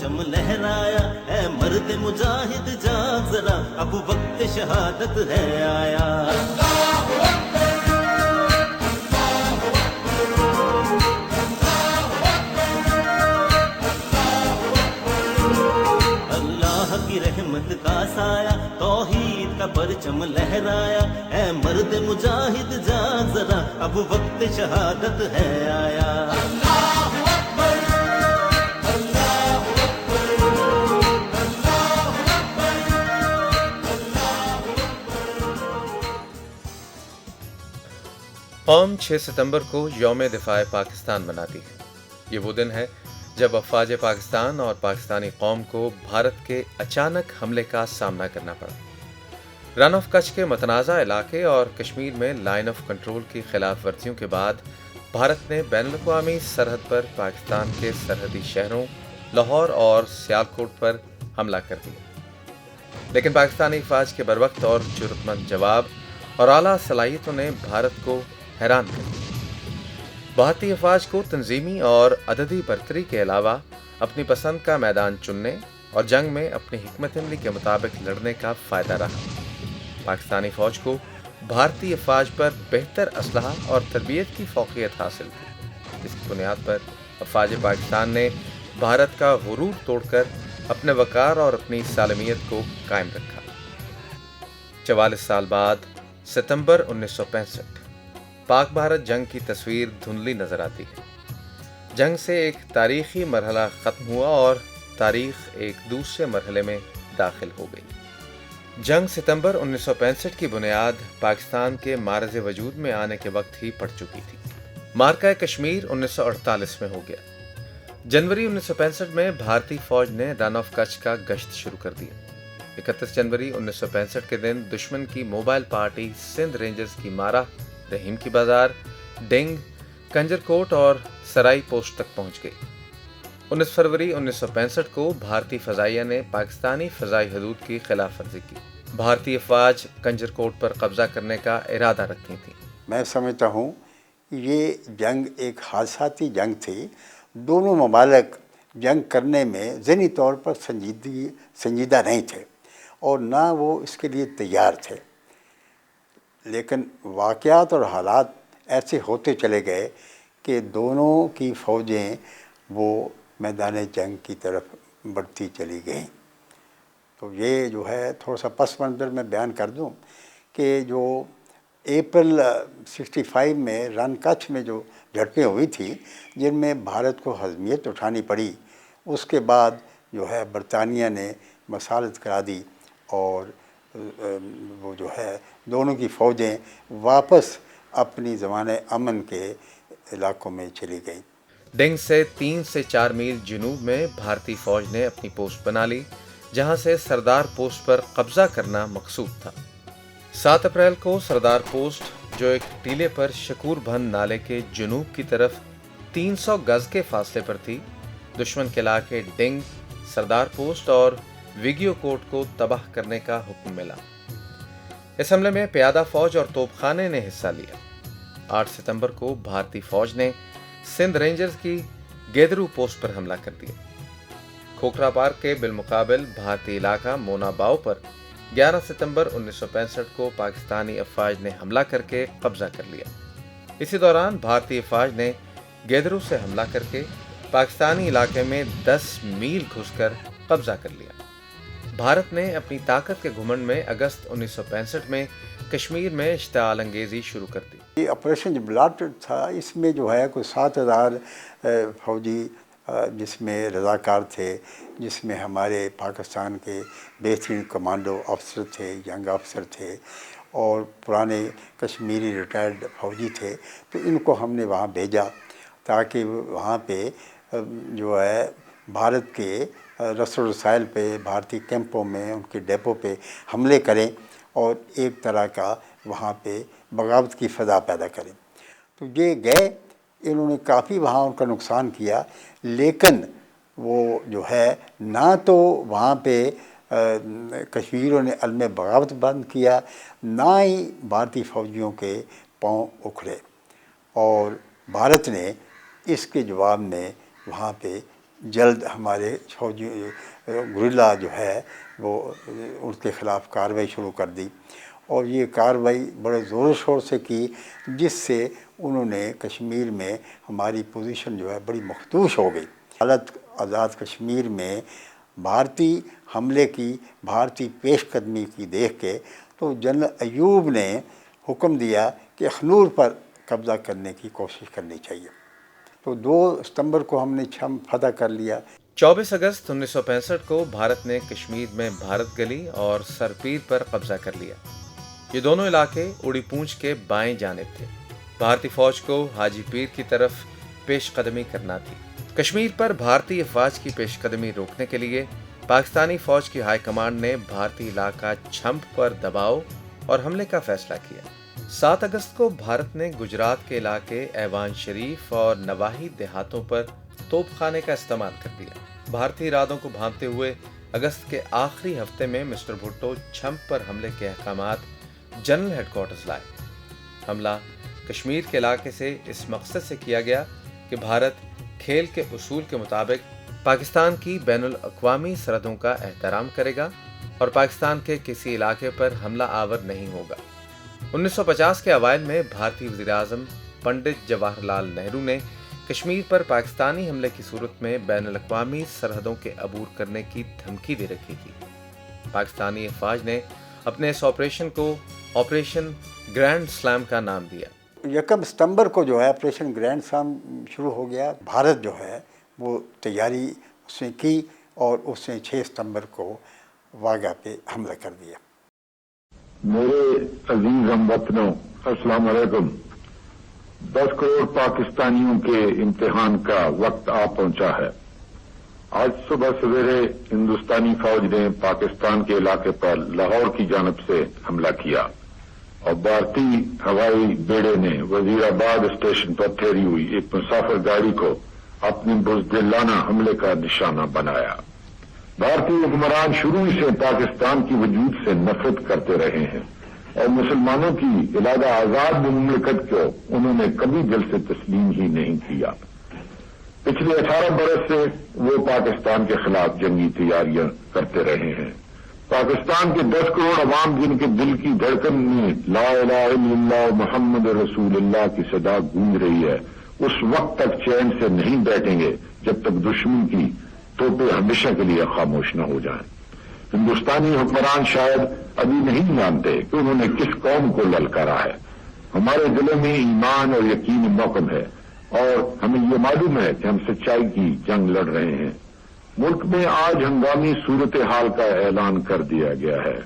پرچم لہرایا، اے مرد مجاہد جاگ ذرا، اب وقت شہادت ہے آیا۔ اللہ کی رحمت کا سایہ، توحید کا پرچم لہرایا، اے مرد مجاہد جاگ ذرا، اب وقت شہادت ہے آیا۔ قوم 6 ستمبر کو یوم دفاع پاکستان مناتی ہے۔ یہ وہ دن ہے جب افواج پاکستان اور پاکستانی قوم کو بھارت کے اچانک حملے کا سامنا کرنا پڑا۔ رن آف کچھ کے متنازع علاقے اور کشمیر میں لائن آف کنٹرول کی خلاف ورزیوں کے بعد بھارت نے بین الاقوامی سرحد پر پاکستان کے سرحدی شہروں لاہور اور سیالکوٹ پر حملہ کر دیا، لیکن پاکستانی افواج کے بروقت اور جرأت مند جواب اور اعلیٰ صلاحیتوں نے بھارت کو حیران کر دیا۔ بھارتی افواج کو تنظیمی اور عددی برتری کے علاوہ اپنی پسند کا میدان چننے اور جنگ میں اپنی حکمت عملی کے مطابق لڑنے کا فائدہ رہا۔ پاکستانی فوج کو بھارتی افواج پر بہتر اسلحہ اور تربیت کی فوقیت حاصل تھی۔ اس کی بنیاد پر افواج پاکستان نے بھارت کا غرور توڑ کر اپنے وقار اور اپنی سالمیت کو قائم رکھا۔ 44 سال بعد ستمبر 1965 پاک بھارت جنگ کی تصویر دھندلی نظر آتی ہے۔ جنگ سے ایک تاریخی مرحلہ ختم ہوا اور تاریخ ایک دوسرے مرحلے میں داخل ہو گئی۔ جنگ ستمبر 1965 کی بنیاد پاکستان کے معرض وجود میں آنے کے وقت ہی پڑ چکی تھی۔ معرکہ کشمیر 1948 میں ہو گیا۔ جنوری 1965 میں بھارتی فوج نے رن آف کچھ کا گشت شروع کر دیا۔ 31 جنوری 1965 کے دن دشمن کی موبائل پارٹی سندھ رینجرز کی مارا، رحیم کی بازار، ڈنگ، کنجر کوٹ اور سرائی پوسٹ تک پہنچ گئی۔ 19 فروری 1965 کو بھارتی فضائیہ نے پاکستانی فضائی حدود کی خلاف ورزی کی۔ بھارتی افواج کنجر کوٹ پر قبضہ کرنے کا ارادہ رکھتی تھیں۔ میں سمجھتا ہوں یہ جنگ ایک حادثاتی جنگ تھی۔ دونوں ممالک جنگ کرنے میں ذہنی طور پر سنجیدہ نہیں تھے اور نہ وہ اس کے لیے تیار تھے، لیکن واقعات اور حالات ایسے ہوتے چلے گئے کہ دونوں کی فوجیں وہ میدان جنگ کی طرف بڑھتی چلی گئیں۔ تو یہ جو ہے تھوڑا سا پس منظر میں بیان کر دوں کہ جو اپریل 65 میں رن کچھ میں جو جھڑپیں ہوئی تھی، جن میں بھارت کو ہضمیت اٹھانی پڑی، اس کے بعد جو ہے برطانیہ نے مسالت کرا دی اور وہ جو ہے دونوں کی فوجیں واپس اپنی زمان امن کے علاقوں میں چلی گئیں۔ ڈنگ سے 3 سے 4 میل جنوب میں بھارتی فوج نے اپنی پوسٹ بنا لی، جہاں سے سردار پوسٹ پر قبضہ کرنا مقصود تھا۔ 7 اپریل کو سردار پوسٹ، جو ایک ٹیلے پر شکور بھن نالے کے جنوب کی طرف 300 گز کے فاصلے پر تھی، دشمن کے علاقے ڈنگ، سردار پوسٹ اور ویگیو کوٹ کو تباہ کرنے کا حکم ملا۔ اس حملے میں پیادہ فوج اور توپ خانے نے حصہ لیا۔ 8 ستمبر کو بھارتی فوج نے سندھ رینجرز کی گیدرو پوسٹ پر حملہ کر دیا۔ کھوکھرا پارک کے بالمقابل بھارتی علاقہ مونا باؤ پر 11 ستمبر 1965 کو پاکستانی افواج نے حملہ کر کے قبضہ کر لیا۔ اسی دوران بھارتی افواج نے گیدرو سے حملہ کر کے پاکستانی علاقے میں 10 میل گھس کر قبضہ کر لیا۔ بھارت نے اپنی طاقت کے گھمنڈ میں اگست 1965 میں کشمیر میں اشتعال انگیزی شروع کر دی۔ یہ آپریشن بلاٹ تھا، اس میں جو ہے کوئی 7000 فوجی جس میں رضاکار تھے، جس میں ہمارے پاکستان کے بہترین کمانڈو افسر تھے، ینگ افسر تھے اور پرانے کشمیری ریٹائرڈ فوجی تھے۔ تو ان کو ہم نے وہاں بھیجا تاکہ وہاں پہ جو ہے بھارت کے رسد وسائل پہ، بھارتی کیمپوں میں، ان کے ڈیپو پہ حملے کریں اور ایک طرح کا وہاں پہ بغاوت کی فضا پیدا کریں۔ تو یہ گئے، انہوں نے کافی وہاں ان کا نقصان کیا، لیکن وہ جو ہے نہ تو وہاں پہ کشمیریوں نے عزم بغاوت بند کیا، نہ ہی بھارتی فوجیوں کے پاؤں اکھڑے، اور بھارت نے اس کے جواب میں وہاں پہ جلد ہمارے فوجی گریلا جو ہے وہ ان کے خلاف کارروائی شروع کر دی، اور یہ کارروائی بڑے زور و شور سے کی، جس سے انہوں نے کشمیر میں ہماری پوزیشن جو ہے بڑی مخدوش ہو گئی۔ حالت آزاد کشمیر میں بھارتی حملے کی، بھارتی پیش قدمی کی دیکھ کے تو جنرل ایوب نے حکم دیا کہ اخنور پر قبضہ کرنے کی کوشش کرنی چاہیے۔ تو 2 ستمبر کو ہم نے چھم فتح کر لیا۔ 24 اگست 1965 کو بھارت نے کشمیر میں بھارت گلی اور سرپیر پر قبضہ کر لیا۔ یہ دونوں علاقے اڑی پونچھ کے بائیں جانب تھے۔ بھارتی فوج کو حاجی پیر کی طرف پیش قدمی کرنا تھی۔ کشمیر پر بھارتی افواج کی پیش قدمی روکنے کے لیے پاکستانی فوج کی ہائی کمانڈ نے بھارتی علاقہ چھمپ پر دباؤ اور حملے کا فیصلہ کیا۔ 7 اگست کو بھارت نے گجرات کے علاقے ایوان شریف اور نواحی دیہاتوں پر توپ خانے کا استعمال کر دیا۔ بھارتی ارادوں کو بھانپتے ہوئے اگست کے آخری ہفتے میں مسٹر بھٹو چھمپ پر حملے کے احکامات جنرل ہیڈ کوارٹرز لائے۔ حملہ کشمیر کے علاقے سے اس مقصد سے کیا گیا کہ بھارت کھیل کے اصول کے مطابق پاکستان کی بین الاقوامی سرحدوں کا احترام کرے گا اور پاکستان کے کسی علاقے پر حملہ آور نہیں ہوگا۔ 1950 کے اوائل میں بھارتی وزیر اعظم پنڈت جواہر لال نہرو نے کشمیر پر پاکستانی حملے کی صورت میں بین الاقوامی سرحدوں کے عبور کرنے کی دھمکی دے رکھی تھی۔ پاکستانی افواج نے اپنے اس آپریشن کو آپریشن گرینڈ سلام کا نام دیا۔ 1 ستمبر کو جو ہے آپریشن گرینڈ سلام شروع ہو گیا۔ بھارت جو ہے وہ تیاری اس نے کی اور اس نے 6 ستمبر کو واگا پہ حملہ کر دیا۔ میرے عزیز ہم وطنوں، السلام علیکم۔ 10 کروڑ پاکستانیوں کے امتحان کا وقت آ پہنچا ہے۔ آج صبح سویرے ہندوستانی فوج نے پاکستان کے علاقے پر لاہور کی جانب سے حملہ کیا اور بھارتی ہوائی بیڑے نے وزیر آباد اسٹیشن پر ٹھہری ہوئی ایک مسافر گاڑی کو اپنے بزدلانہ حملے کا نشانہ بنایا۔ بھارتی حکمران شروع سے پاکستان کی وجود سے نفرت کرتے رہے ہیں اور مسلمانوں کی علیحدہ آزاد مملکت کو انہوں نے کبھی دل سے تسلیم ہی نہیں کیا۔ پچھلے 18 برس سے وہ پاکستان کے خلاف جنگی تیاریاں کرتے رہے ہیں۔ پاکستان کے 10 کروڑ عوام جن کے دل کی دھڑکن میں لا الہ الا اللہ محمد رسول اللہ کی صدا گونج رہی ہے، اس وقت تک چین سے نہیں بیٹھیں گے جب تک دشمن کی توپیں ہمیشہ کے لیے خاموش نہ ہو جائیں۔ ہندوستانی حکمران شاید ابھی نہیں جانتے کہ انہوں نے کس قوم کو للکارا ہے۔ ہمارے دلوں میں ایمان اور یقین محکم ہے اور ہمیں یہ معلوم ہے کہ ہم سچائی کی جنگ لڑ رہے ہیں۔ ملک میں آج ہنگامی صورتحال کا اعلان کر دیا گیا ہے۔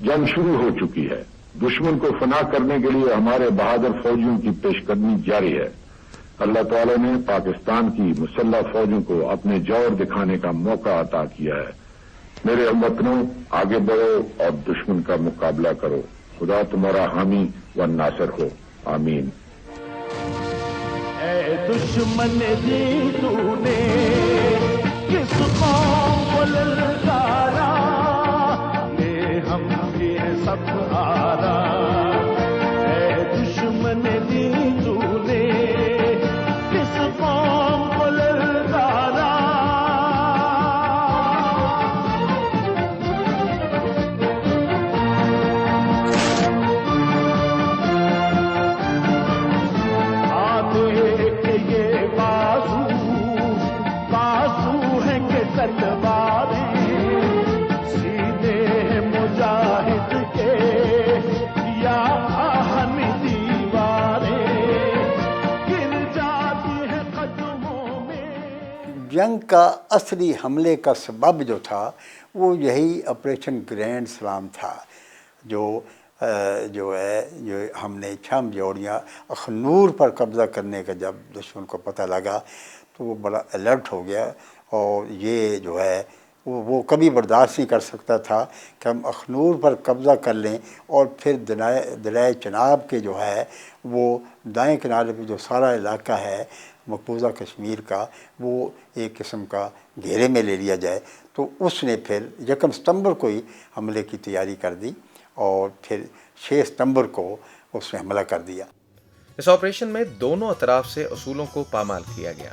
جنگ شروع ہو چکی ہے۔ دشمن کو فنا کرنے کے لیے ہمارے بہادر فوجیوں کی پیش قدمی جاری ہے۔ اللہ تعالی نے پاکستان کی مسلح فوجوں کو اپنے جوہر دکھانے کا موقع عطا کیا ہے۔ میرے ہم وطنوں، آگے بڑھو اور دشمن کا مقابلہ کرو۔ خدا تمہارا حامی و ناصر ہو، آمین۔ اے دشمن دی تو نے کس قوم کو للکارا، یہ ہم بھی ہیں سب ہارا۔ اے دشمن دی تو نے کس قوم کو للکارا، جنگ کا اصلی حملے کا سبب جو تھا وہ یہی آپریشن گرینڈ سلام تھا، جو ہم نے چھم جوڑیاں اخنور پر قبضہ کرنے کا جب دشمن کو پتہ لگا تو وہ بڑا الرٹ ہو گیا، اور یہ جو ہے وہ کبھی برداشت نہیں کر سکتا تھا کہ ہم اخنور پر قبضہ کر لیں اور پھر دریائے چناب کے جو ہے وہ دائیں کنارے پہ جو سارا علاقہ ہے مقبوضہ کشمیر کا وہ ایک قسم کا گھیرے میں لے لیا جائے۔ تو اس نے پھر 1 ستمبر کو ہی حملے کی تیاری کر دی اور پھر 6 ستمبر کو اس نے حملہ کر دیا۔ اس آپریشن میں دونوں اطراف سے اصولوں کو پامال کیا گیا۔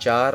4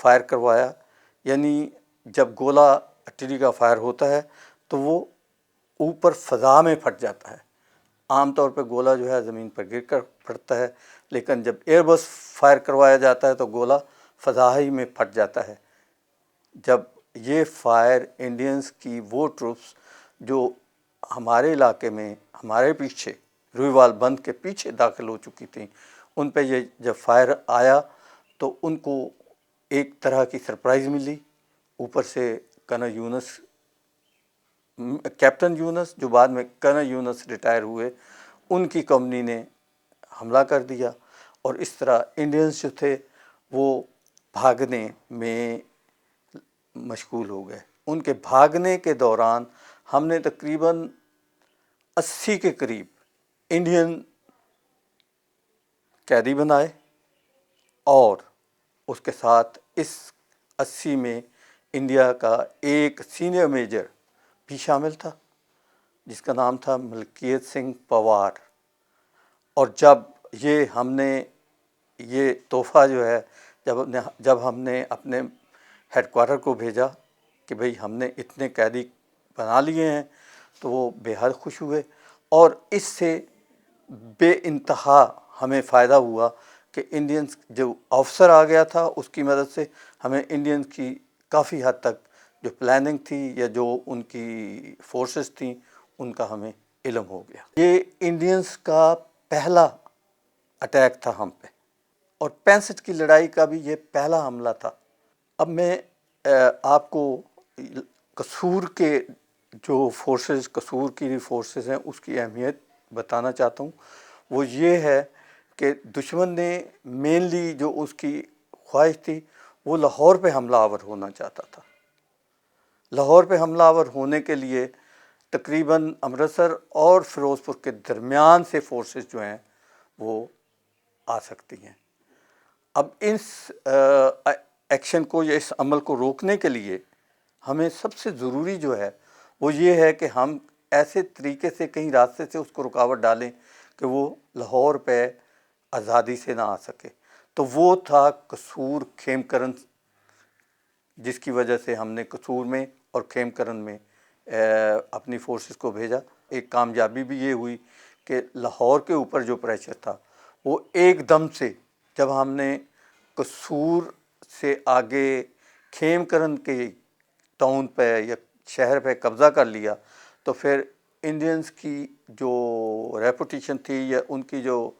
فائر کروایا، یعنی جب گولہ آرٹلری کا فائر ہوتا ہے تو وہ اوپر فضا میں پھٹ جاتا ہے. عام طور پہ گولہ جو ہے زمین پر گر کر پھٹتا ہے، لیکن جب ایئر بس فائر کروایا جاتا ہے تو گولہ فضا ہی میں پھٹ جاتا ہے. جب یہ فائر انڈینز کی وہ ٹروپس جو ہمارے علاقے میں ہمارے پیچھے روئیوال بند کے پیچھے داخل ہو چکی تھیں، ان پہ یہ جب فائر آیا تو ان کو ایک طرح کی سرپرائز ملی. اوپر سے کرنل یونس، کیپٹن یونس جو بعد میں کرنل یونس ریٹائر ہوئے، ان کی کمپنی نے حملہ کر دیا، اور اس طرح انڈینز جو تھے وہ بھاگنے میں مشغول ہو گئے. ان کے بھاگنے کے دوران ہم نے تقریباً 80 کے قریب انڈین قیدی بنائے، اور اس کے ساتھ اس 80 میں انڈیا کا ایک سینئر میجر بھی شامل تھا جس کا نام تھا ملکیت سنگھ پوار. اور ہم نے یہ تحفہ جو ہے جب ہم نے اپنے ہیڈ کوارٹر کو بھیجا کہ بھئی ہم نے اتنے قیدی بنا لیے ہیں، تو وہ بے حد خوش ہوئے، اور اس سے بے انتہا ہمیں فائدہ ہوا کہ انڈینز جو آفیسر آ گیا تھا اس کی مدد سے ہمیں انڈینز کی کافی حد تک جو پلاننگ تھی یا جو ان کی فورسز تھیں ان کا ہمیں علم ہو گیا. یہ انڈینز کا پہلا اٹیک تھا ہم پہ، اور 65 کی لڑائی کا بھی یہ پہلا حملہ تھا. اب میں آپ کو قصور کے جو فورسز، قصور کی فورسز ہیں اس کی اہمیت بتانا چاہتا ہوں. وہ یہ ہے کہ دشمن نے مینلی جو اس کی خواہش تھی وہ لاہور پہ حملہ آور ہونا چاہتا تھا. لاہور پہ حملہ آور ہونے کے لیے تقریباً امرتسر اور فیروز پور کے درمیان سے فورسز جو ہیں وہ آ سکتی ہیں. اب اس ایکشن کو یا اس عمل کو روکنے کے لیے ہمیں سب سے ضروری جو ہے وہ یہ ہے کہ ہم ایسے طریقے سے کہیں راستے سے اس کو رکاوٹ ڈالیں کہ وہ لاہور پہ آزادی سے نہ آ سکے. تو وہ تھا قصور کھیم کرن، جس کی وجہ سے ہم نے قصور میں اور کھیم کرن میں اپنی فورسز کو بھیجا. ایک کامیابی بھی یہ ہوئی کہ لاہور کے اوپر جو پریشر تھا وہ ایک دم سے جب ہم نے قصور سے آگے کھیم کرن کے ٹاؤن پہ یا شہر پہ قبضہ کر لیا، تو پھر انڈینز کی جو ریپوٹیشن تھی یا ان کی جو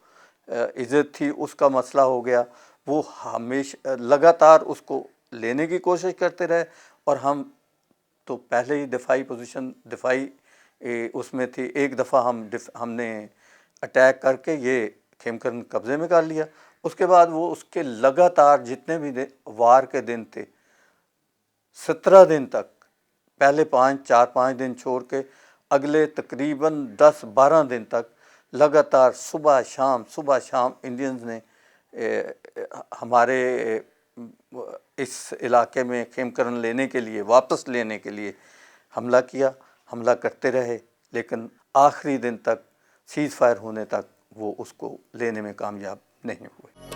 عزت تھی اس کا مسئلہ ہو گیا. وہ ہمیشہ لگاتار اس کو لینے کی کوشش کرتے رہے، اور ہم تو پہلے ہی دفاعی اس میں تھی. ایک دفعہ ہم نے اٹیک کر کے یہ کھیم کرن قبضے میں کر لیا. اس کے بعد وہ اس کے لگاتار جتنے بھی وار کے دن تھے 17 دن تک، پہلے 4-5 دن چھوڑ کے اگلے تقریباً 10-12 دن تک لگاتار صبح شام انڈینز نے ہمارے اس علاقے میں کھیم کرن لینے کے لیے، واپس لینے کے لیے حملہ کرتے رہے، لیکن آخری دن تک سیز فائر ہونے تک وہ اس کو لینے میں کامیاب نہیں ہوئے.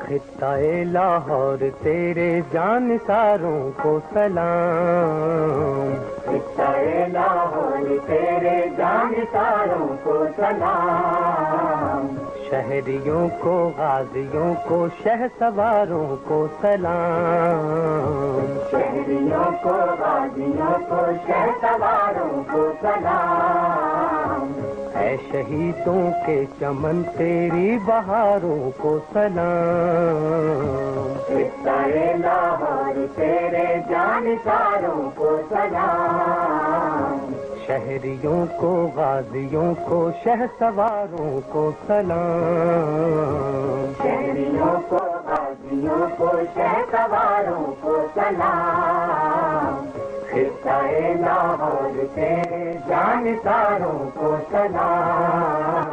خطۂ لاہور تیرے جانثاروں کو سلام، خطۂ لاہور تیرے جانثاروں کو سلام، شہریوں کو غازیوں کو شہ سواروں کو سلام، شہریوں کو غازیوں کو شہ سواروں کو سلام، اے شہیدوں کے چمن تیری بہاروں کو سلام، خطۂ لاہور تیرے جانثاروں کو سلام، شہریوں کو غازیوں کو شہ سواروں کو سلام، شہریوں کو غازیوں کو شہ سواروں کو سلام، خطۂ لاہور تیرے جانثاروں کو سلام.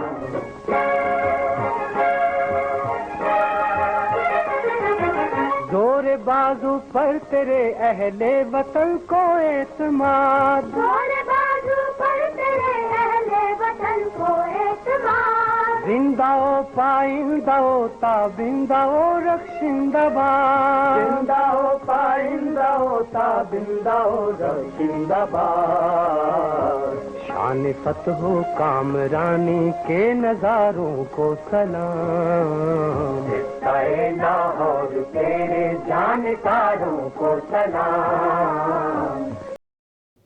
گھوڑے بازو پر تیرے اہل وطن کو اعتماد، گھوڑے بازو پر تیرے اہل وطن کو اعتماد، زندہ ہو پائندہ ہو تابندہ ہو رخشندہ باد، زندہ ہو پائندہ ہو تابندہ ہو رخشندہ باد، شان فتح و کامرانی کے نظاروں کو سلام، خطۂ لاہور تیرے جانکاروں کو سلام۔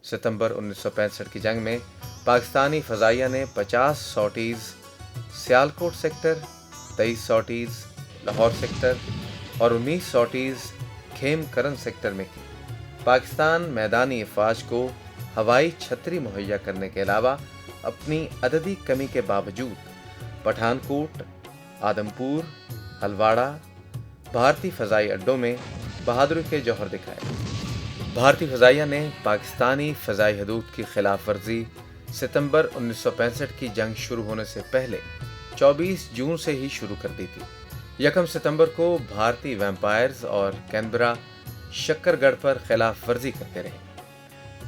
ستمبر 1965 کی جنگ میں پاکستانی فضائیہ نے 50 سارٹیز سیالکوٹ سیکٹر، 23 سارٹیز لاہور سیکٹر اور 19 سارٹیز کھیم کرن سیکٹر میں کی۔ پاکستان میدانی افواج کو ہوائی چھتری مہیا کرنے کے علاوہ اپنی عددی کمی کے باوجود پٹھان کوٹ، آدمپور، ہلواڑہ، بھارتی فضائی اڈوں میں بہادری کے جوہر دکھائے۔ بھارتی فضائیہ نے پاکستانی فضائی حدود کی خلاف ورزی ستمبر 1965 کی جنگ شروع ہونے سے پہلے 24 جون سے ہی شروع کر دی تھی۔ 1 ستمبر کو بھارتی ویمپائرز اور کینبرا شکر گڑھ پر خلاف ورزی کرتے رہے۔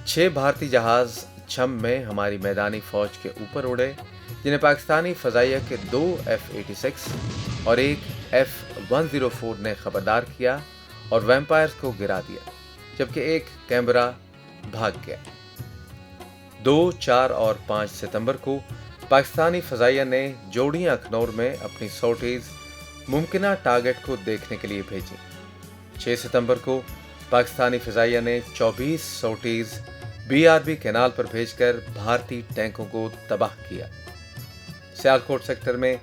6 بھارتی جہاز چھم میں ہماری میدانی فوج کے اوپر اڑے، جنہیں پاکستانی فضائیہ کے 2 F-86 اور 1 F-104 نے خبردار کیا اور ویمپائرز کو گرا دیا، جبکہ 1 کینبرا بھاگ گیا۔ 2، 4 اور 5 ستمبر کو پاکستانی فضائیہ نے جوڑیاں اخنور میں اپنی سارٹیز ممکنہ ٹارگٹ کو دیکھنے کے لیے بھیجی۔ 6 ستمبر کو پاکستانی فضائیہ نے 24 سارٹیز BRB کینال پر بھیج کر بھارتی ٹینکوں کو تباہ کیا۔ سیالکوٹ سیکٹر میں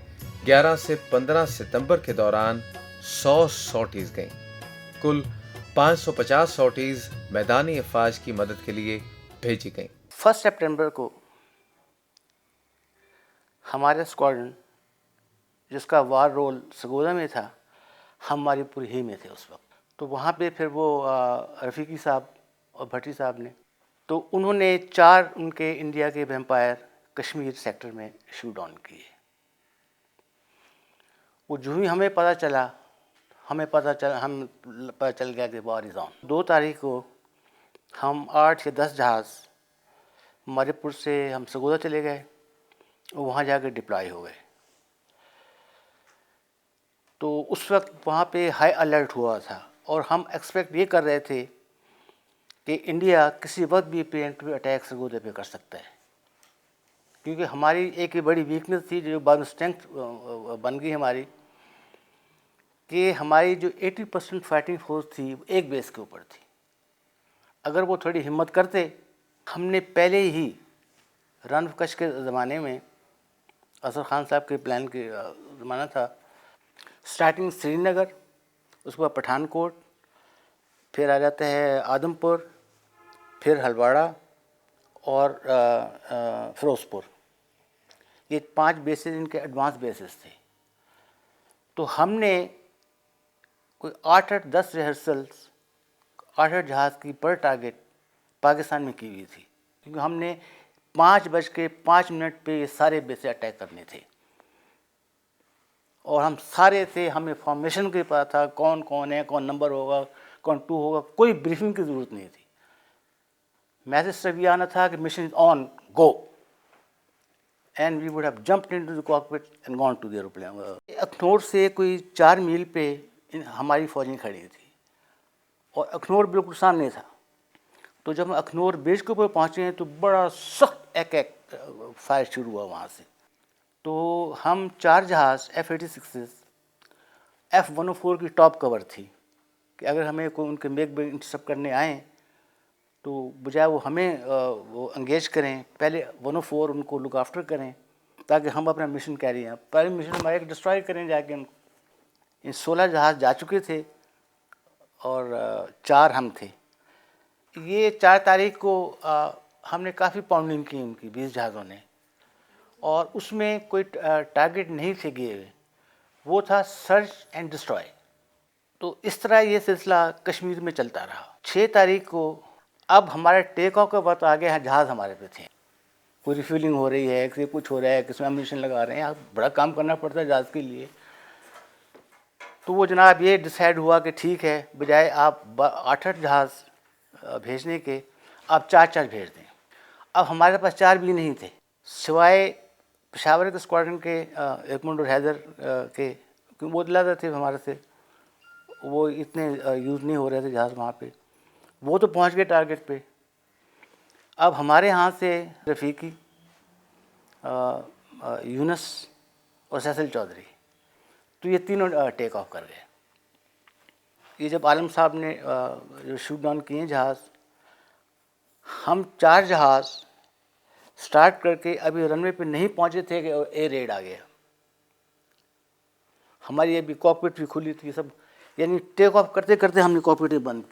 11 سے 15 ستمبر کے دوران 100 سارٹیز گئیں۔ کل 550 سارٹیز میدانی افواج کی مدد کے لیے بھیجی گئیں۔ 1 سپٹمبر کو ہمارا اسکواڈرن، جس کا وار رول سگودا میں تھا، ہماری پوری ہی میں تھے اس وقت، تو وہاں پہ پھر وہ رفیقی صاحب اور بھٹی صاحب نے، تو انہوں نے 4 ان کے انڈیا کے ویمپائر کشمیر سیکٹر میں شوٹ ڈاؤن کیے۔ وہ جو ہی ہمیں پتہ چل گیا کہ وار از آن۔ 2 تاریخ کو ہم 8 یا 10 جہاز ہمارے پور سے ہم سگودا چلے گئے اور وہاں جا کے ڈپلائی ہو گئے۔ تو اس وقت وہاں پہ ہائی الرٹ ہوا تھا اور ہم ایکسپیکٹ یہ کر رہے تھے کہ انڈیا کسی وقت بھی پریمپٹیو اٹیک سگودا پہ کر سکتا ہے، کیونکہ ہماری ایک بڑی ویکنیس تھی جو بعد میں اسٹرینتھ بن گئی ہماری، کہ ہماری جو 80% فائٹنگ فورس تھی وہ ایک بیس کے اوپر تھی۔ اگر وہ تھوڑی ہمت کرتے، ہم نے پہلے ہی رن آف کچھ کے زمانے میں، اظہر خان صاحب کے پلان کے زمانہ تھا، اسٹارٹنگ سری نگر، اس کے بعد پٹھان کوٹ، پھر آ جاتا ہے آدم پور، پھر ہلواڑہ اور فیروز پور، یہ 5 بیسز ان کے ایڈوانس بیسز تھے۔ تو ہم نے کوئی 8-10 ریہرسلس 8 جہاز کی پر ٹارگٹ پاکستان میں کی ہوئی تھی، کیونکہ ہم نے 5:05 پہ یہ سارے بیسے اٹیک کرنے تھے، اور ہم سارے تھے، ہمیں فارمیشن کے پتہ تھا کون کون ہے، کون نمبر ہوگا، کون 2 ہوگا، کوئی بریفنگ کی ضرورت نہیں تھی۔ میسج صرف یہ آنا تھا کہ mission is on, go, and we would have jumped into the cockpit and gone to the aeroplane. Akhnoor سے کوئی 4 میل پہ ہماری فوجیں کھڑی تھی اور اخنور بالکل سامنے تھا۔ تو جب ہم اخنور بیس کے اوپر پہنچے تو بڑا سخت ایک فائر شروع ہوا وہاں سے۔ تو ہم 4 جہاز F-86 F-104 کی ٹاپ کور تھی کہ اگر ہمیں کوئی ان کے میک بے انٹرسپٹ کرنے آئیں تو بجائے وہ ہمیں وہ انگیج کریں، پہلے 104 ان کو لک آفٹر کریں تاکہ ہم اپنا مشن کیری ہیں۔ پہلے مشن ہمارا ایک ڈسٹرائے کریں جا کے۔ ان 16 جہاز جا چکے تھے اور 4 ہم تھے۔ یہ 4 تاریخ کو ہم نے کافی پاؤنڈنگ کی ان کی 20 جہازوں نے، اور اس میں کوئی ٹارگٹ نہیں تھے گئے ہوئے، وہ تھا سرچ اینڈ ڈسٹرائے۔ تو اس طرح یہ سلسلہ کشمیر میں چلتا رہا۔ 6 تاریخ کو اب ہمارے ٹیک آف کا وقت آ گیا، جہاز ہمارے پہ تھے، کوئی ریفیلنگ ہو رہی ہے، کسی کچھ ہو رہا ہے، کسی میں ایمونیشن لگا رہے ہیں، بڑا کام کرنا پڑتا ہے جہاز کے لیے۔ تو وہ جناب یہ ڈیسائیڈ ہوا کہ ٹھیک ہے، بجائے آپ 8 جہاز بھیجنے کے آپ 4 بھیج دیں۔ اب ہمارے پاس 4 بھی نہیں تھے، سوائے پشاور کے اسکواڈرن کے ایکمنڈ اور حیدر کے، کیونکہ وہ زیادہ تھے ہمارے سے، وہ اتنے یوز نہیں ہو رہے تھے جہاز وہاں پہ، وہ تو پہنچ گئے ٹارگیٹ پہ۔ اب ہمارے ہاں سے رفیقی، یونس اور سیسل چودھری، تو یہ تینوں ٹیک آف کر گئے۔ یہ جب عالم صاحب نے جو شوٹ ڈاؤن کیے جہاز، ہم 4 جہاز سٹارٹ کر کے ابھی رن وے پہ نہیں پہنچے تھے کہ ایئر ریڈ آ گیا۔ ہماری ابھی کاکپٹ بھی کھلی تھی سب، یعنی ٹیک آف کرتے کرتے ہم نے کاکپٹ بند۔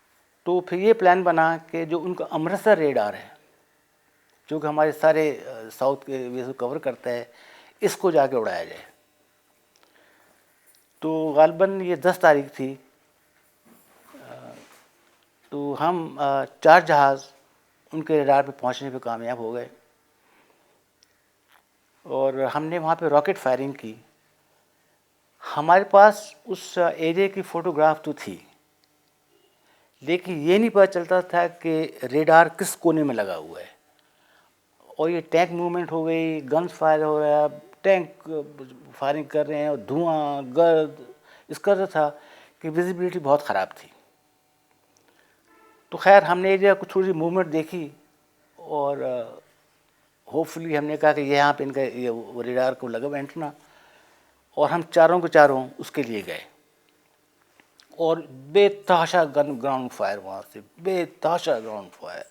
تو پھر یہ پلان بنا کہ جو ان کا امرتسر ریڈار ہے، جو کہ ہمارے سارے ساؤتھ کے ویز کور کرتا ہے، اس کو جا کے اڑایا جائے۔ تو غالباً یہ 10 تاریخ تھی، تو ہم 4 جہاز ان کے ریڈار پہ پہنچنے پہ کامیاب ہو گئے، اور ہم نے وہاں پہ راکٹ فائرنگ کی۔ ہمارے پاس اس ایریا کی فوٹوگراف تو تھی، لیکن یہ نہیں پتہ چلتا تھا کہ ریڈار کس کونے میں لگا ہوا ہے، اور یہ ٹینک موومنٹ ہو گئی، گنز فائر ہو رہا ہے، ٹینک فائرنگ کر رہے ہیں، اور دھواں گرد اس قدر تھا کہ ویزیبلٹی بہت خراب تھی۔ تو خیر ہم نے ایریا کو تھوڑی سی موومنٹ دیکھی، اور ہوپ فلی ہم نے کہا کہ یہاں پہ ان کا یہ ریڈار کو لگا ہوا اینٹنا، اور ہم چاروں کے چاروں اس کے لیے گئے، اور بے تحاشا گراؤنڈ فائر، وہاں سے بے تحاشا گراؤنڈ فائر۔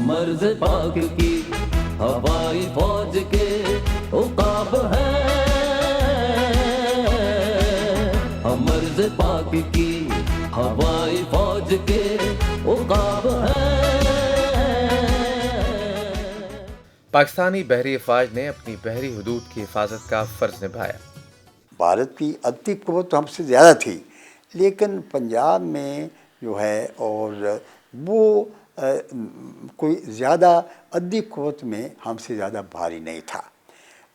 مرز پاک کی ہوائی فوج کے عقاب ہے، مرز پاک کی ہوائی فوج کے عقاب ہے۔ پاکستانی بحری افواج نے اپنی بحری حدود کی حفاظت کا فرض نبھایا۔ بھارت کی عددی قوت تو ہم سے زیادہ تھی، لیکن پنجاب میں جو ہے اور وہ کوئی زیادہ عددی قوت میں ہم سے زیادہ بھاری نہیں تھا،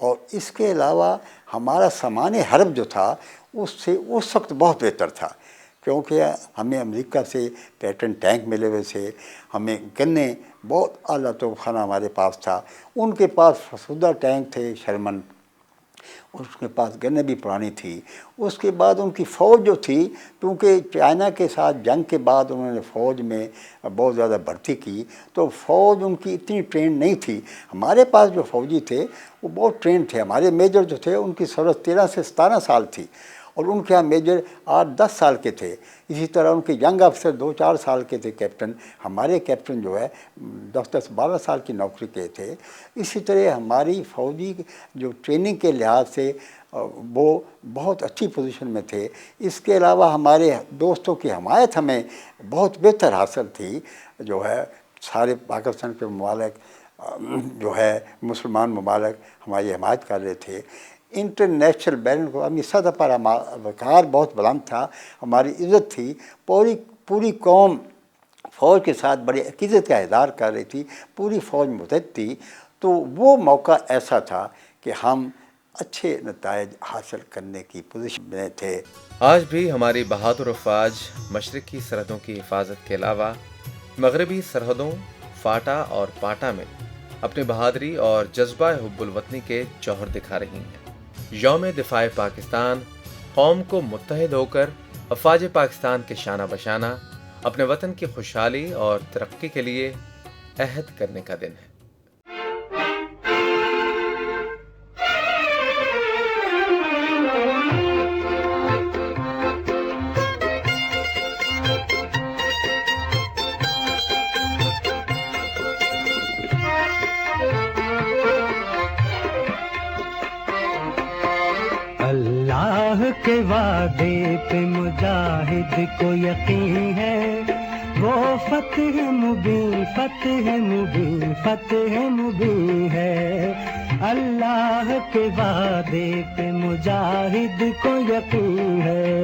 اور اس کے علاوہ ہمارا سامان حرب جو تھا اس سے اس وقت بہت بہتر تھا، کیونکہ ہمیں امریکہ سے پیٹرن ٹینک ملے ہوئے تھے، ہمیں گنے بہت اعلیٰ توپ خانہ ہمارے پاس تھا، ان کے پاس فسودہ ٹینک تھے شرمن، اس کے پاس گنیں بھی پرانی تھی۔ اس کے بعد ان کی فوج جو تھی، کیونکہ چائنا کے ساتھ جنگ کے بعد انہوں نے فوج میں بہت زیادہ بھرتی کی، تو فوج ان کی اتنی ٹرینڈ نہیں تھی۔ ہمارے پاس جو فوجی تھے وہ بہت ٹرینڈ تھے، ہمارے میجر جو تھے ان کی سروس 13 سے 17 سال تھی، اور ان کے یہاں میجر 8-10 سال کے تھے۔ اسی طرح ان کے ینگ افسر 2-4 سال کے تھے کیپٹن، ہمارے کیپٹن جو ہے 10-12 سال کی نوکری کے تھے۔ اسی طرح ہماری فوجی جو ٹریننگ کے لحاظ سے وہ بہت اچھی پوزیشن میں تھے۔ اس کے علاوہ ہمارے دوستوں کی حمایت ہمیں بہت بہتر حاصل تھی، جو ہے سارے پاکستان کے ممالک جو ہے مسلمان ممالک ہماری حمایت کر رہے تھے۔ انٹرنیشنل بین الاقوامی سطح پر ہمارا وقار بہت بلند تھا، ہماری عزت تھی، پوری قوم فوج کے ساتھ بڑی عقیدت کا اظہار کر رہی تھی، پوری فوج متحد تھی۔ تو وہ موقع ایسا تھا کہ ہم اچھے نتائج حاصل کرنے کی پوزیشن میں تھے۔ آج بھی ہماری بہادر افواج مشرقی سرحدوں کی حفاظت کے علاوہ مغربی سرحدوں فاٹا اور پاٹا میں اپنی بہادری اور جذبہ حب الوطنی کے جوہر دکھا رہی ہیں۔ یوم دفاع پاکستان قوم کو متحد ہو کر افواج پاکستان کے شانہ بشانہ اپنے وطن کی خوشحالی اور ترقی کے لیے عہد کرنے کا دن ہے۔ اللہ کے وعدے پہ مجاہد کو یقین ہے، وہ فتح مبین فتح مبین فتح مبین ہے۔ اللہ کے وعدے پہ مجاہد کو یقین ہے،